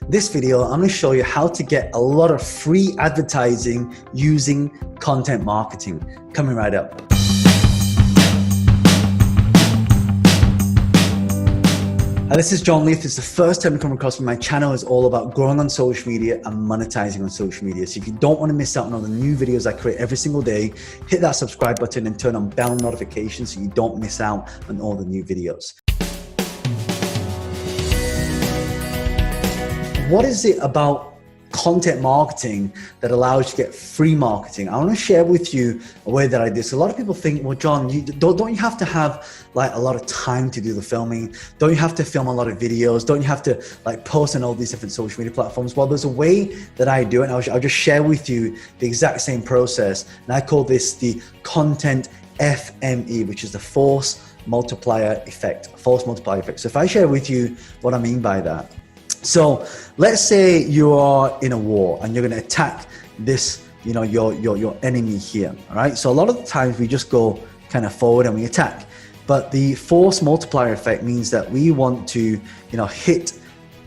This video, I'm going to show you how to get a lot of free advertising using content marketing. Coming right up. Hi, this is John Lee. If it's the first time you come across me, my channel is all about growing on social media and monetizing on social media. So if you don't want to miss out on all the new videos I create every single day, hit that subscribe button and turn on bell notifications so you don't miss out on all the new videos. What is it about content marketing that allows you to get free marketing? I want to share with you a way that I do. So a lot of people think, well, John, don't you have to have like a lot of time to do the filming? Don't you have to film a lot of videos? Don't you have to like post on all these different social media platforms? Well, there's a way that I do it. And I'll just share with you the exact same process. And I call this the content FME, which is the force multiplier effect. So if I share with you what I mean by that. So let's say you are in a war and you're going to attack this, your enemy here. All right. So a lot of the times we just go kind of forward and we attack, but the force multiplier effect means that we want to, hit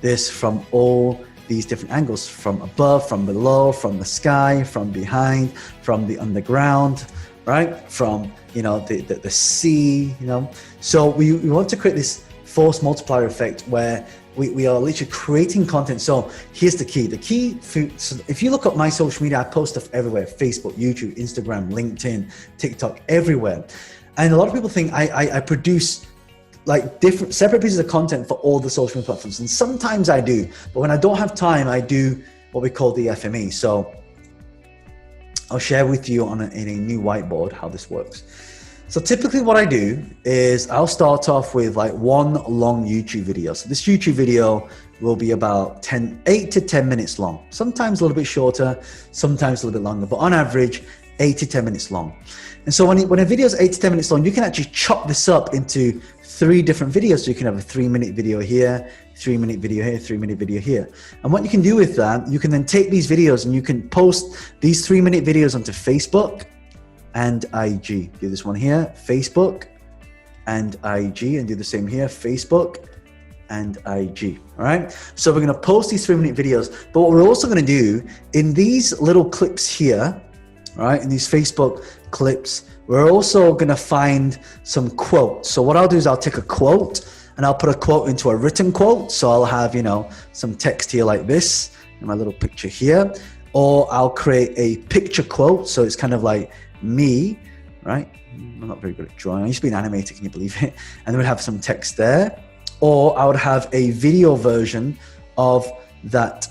this from all these different angles, from above, from below, from the sky, from behind, from the underground, right? From, the sea, So we want to create this force multiplier effect where we are literally creating content. So here's the key. So if you look at my social media, I post stuff everywhere: Facebook, YouTube, Instagram, LinkedIn, TikTok, everywhere. And a lot of people think I produce like different separate pieces of content for all the social media platforms. And sometimes I do, but when I don't have time, I do what we call the FME. So I'll share with you in a new whiteboard how this works. So typically what I do is I'll start off with like one long YouTube video. So this YouTube video will be about 8 to 10 minutes long, sometimes a little bit shorter, sometimes a little bit longer, but on average, 8 to 10 minutes long. And so when a video is 8 to 10 minutes long, you can actually chop this up into 3 different videos. So you can have a 3-minute video here, 3-minute video here, 3-minute video here. And what you can do with that, you can then take these videos and you can post these 3-minute videos onto Facebook and IG. Do this one here, Facebook and IG, and do the same here, Facebook and IG. All right. So we're going to post these 3-minute videos, but what we're also going to do in these little clips here, all right, in these Facebook clips, we're also going to find some quotes. So what I'll do is I'll take a quote and I'll put a quote into a written quote. So I'll have, some text here like this in my little picture here, or I'll create a picture quote. So it's kind of like me, right? I'm not very good at drawing. I used to be an animator, can you believe it? And then we'd have some text there, or I would have a video version of that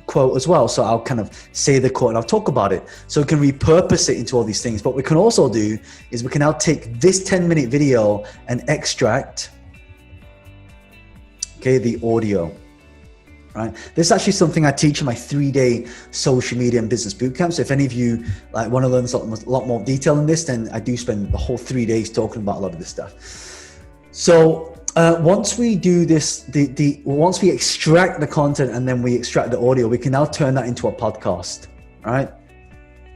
quote as well. So I'll kind of say the quote and I'll talk about it. So we can repurpose it into all these things. But what we can also do is we can now take this 10-minute video and extract, the audio. Right. This is actually something I teach in my 3-day social media and business bootcamp. So if any of you want to learn a lot more detail in this, then I do spend the whole 3 days talking about a lot of this stuff. So once we do this, once we extract the content and then we extract the audio, we can now turn that into a podcast. Right.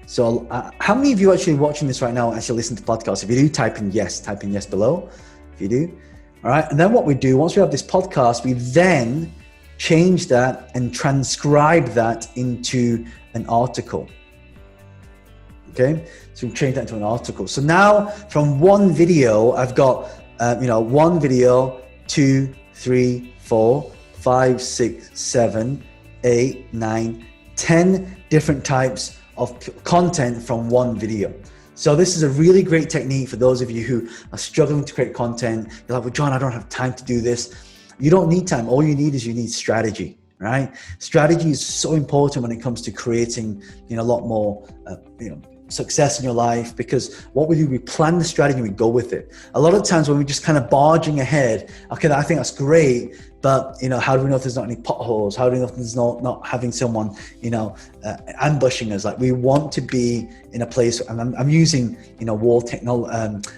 So how many of you actually watching this right now actually listen to podcasts? If you do, type in yes below. If you do. All right. And then what we do, once we have this podcast, we then change that and transcribe that into an article. Okay, so we change that into an article. So now from one video, I've got, one video, 2, 3, 4, 5, 6, 7, 8, 9, 10 different types of content from one video. So this is a really great technique for those of you who are struggling to create content. You're like, well, John, I don't have time to do this. You don't need time. All you need is strategy, right? Strategy is so important when it comes to creating, a lot more, success in your life, because what we do, we plan the strategy, we go with it. A lot of times when we're just kind of barging ahead, okay, I think that's great, but how do we know if there's not any potholes? How do we know if there's not having someone, ambushing us? Like, we want to be in a place, and I'm using, war technology,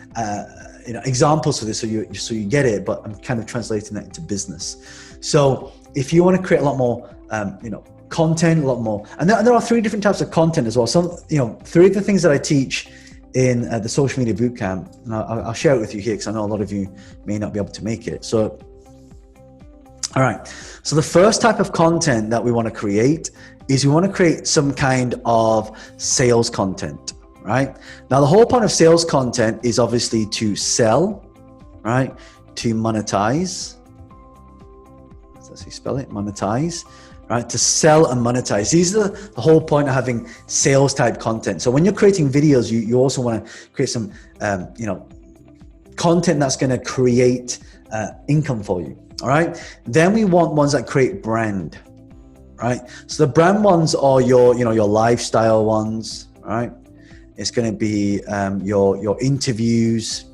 examples for this so you get it, but I'm kind of translating that into business. So if you want to create a lot more, content, a lot more, and there are 3 different types of content as well. Some, 3 of the things that I teach in the social media bootcamp, and I'll share it with you here because I know a lot of you may not be able to make it. So All right. So the first type of content that we want to create is we want to create some kind of sales content, right? Now, the whole point of sales content is obviously to sell, right? To monetize. Let's see, spell it, monetize, right? To sell and monetize. These are the whole point of having sales type content. So when you're creating videos, you also want to create some, content that's going to create income for you. All right. Then we want ones that create brand, right? So the brand ones are your lifestyle ones, right? It's going to be your interviews.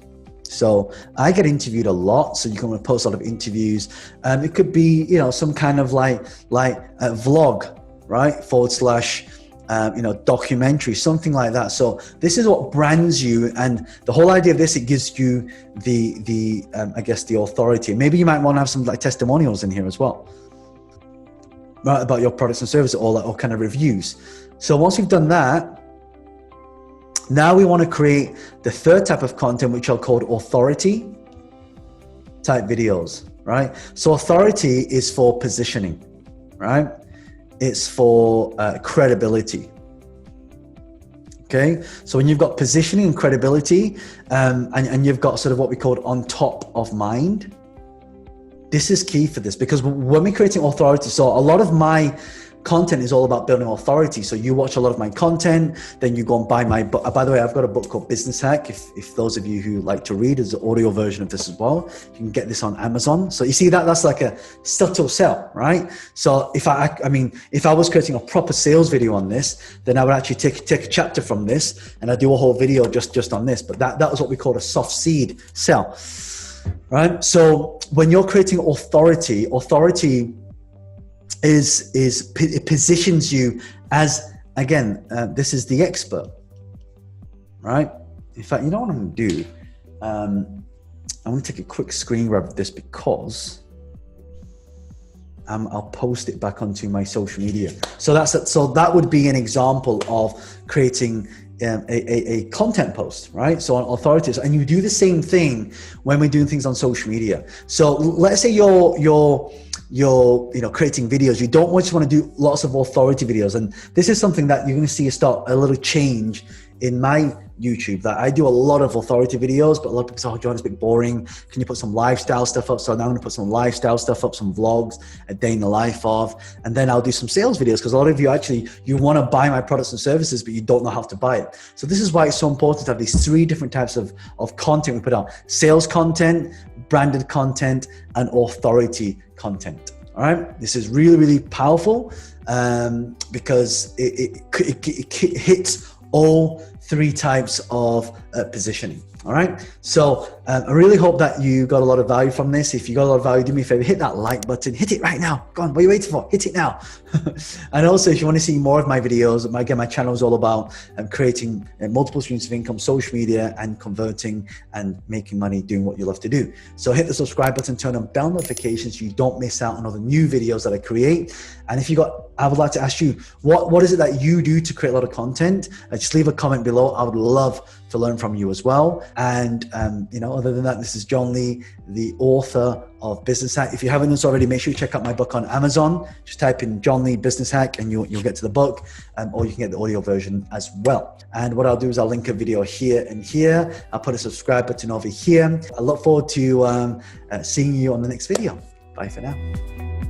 So I get interviewed a lot. So you can post a lot of interviews. It could be, some kind of like a vlog, right? / documentary, something like that. So this is what brands you, and the whole idea of this, it gives you the authority. Maybe you might want to have some like testimonials in here as well, right, about your products and services, or kind of reviews. So once we've done that, now we want to create the third type of content, which are called authority type videos, right? So authority is for positioning, right? It's for credibility. Okay, so when you've got positioning and credibility, and you've got sort of what we call on top of mind, this is key for this, because when we're creating authority, so a lot of my content is all about building authority. So you watch a lot of my content, then you go and buy my book. By the way, I've got a book called Business Hack. If those of you who like to read, there's an audio version of this as well. You can get this on Amazon. So you see that's like a subtle sell, right? So if I was creating a proper sales video on this, then I would actually take a chapter from this and I do a whole video just on this. But that was what we call a soft seed sell, right? So when you're creating authority it positions you as, again, this is the expert, right? In fact, you know what I'm going to do? I'm going to take a quick screen grab of this, because I'll post it back onto my social media. So that would be an example of creating a content post, right? So on authorities, and you do the same thing when we're doing things on social media. So let's say you're creating videos. You don't just want to do lots of authority videos, and this is something that you're going to see start a little change in my YouTube, that I do a lot of authority videos, but a lot of people say, oh, John, it's a bit boring. Can you put some lifestyle stuff up? So now I'm going to put some lifestyle stuff up, some vlogs, a day in the life of, and then I'll do some sales videos, because a lot of you you want to buy my products and services, but you don't know how to buy it. So this is why it's so important to have these three different types of content we put out: sales content, branded content, and authority content. All right. This is really, really powerful, because it hits all three types of positioning. All right. So I really hope that you got a lot of value from this. If you got a lot of value, do me a favor, hit that like button, hit it right now. Go on, what are you waiting for? Hit it now. And also, if you want to see more of my videos, again, my channel is all about creating multiple streams of income, social media, and converting and making money doing what you love to do. So hit the subscribe button, turn on bell notifications so you don't miss out on all the new videos that I create. And if I would like to ask you, what is it that you do to create a lot of content? Just leave a comment below. I would love to learn from you as well. And other than that, this is John Lee, the author of Business Hack. If you haven't done so already, make sure you check out my book on Amazon. Just type in John Lee Business Hack and you'll get to the book, or you can get the audio version as well. And what I'll do is I'll link a video here and here. I'll put a subscribe button over here. I look forward to seeing you on the next video. Bye for now.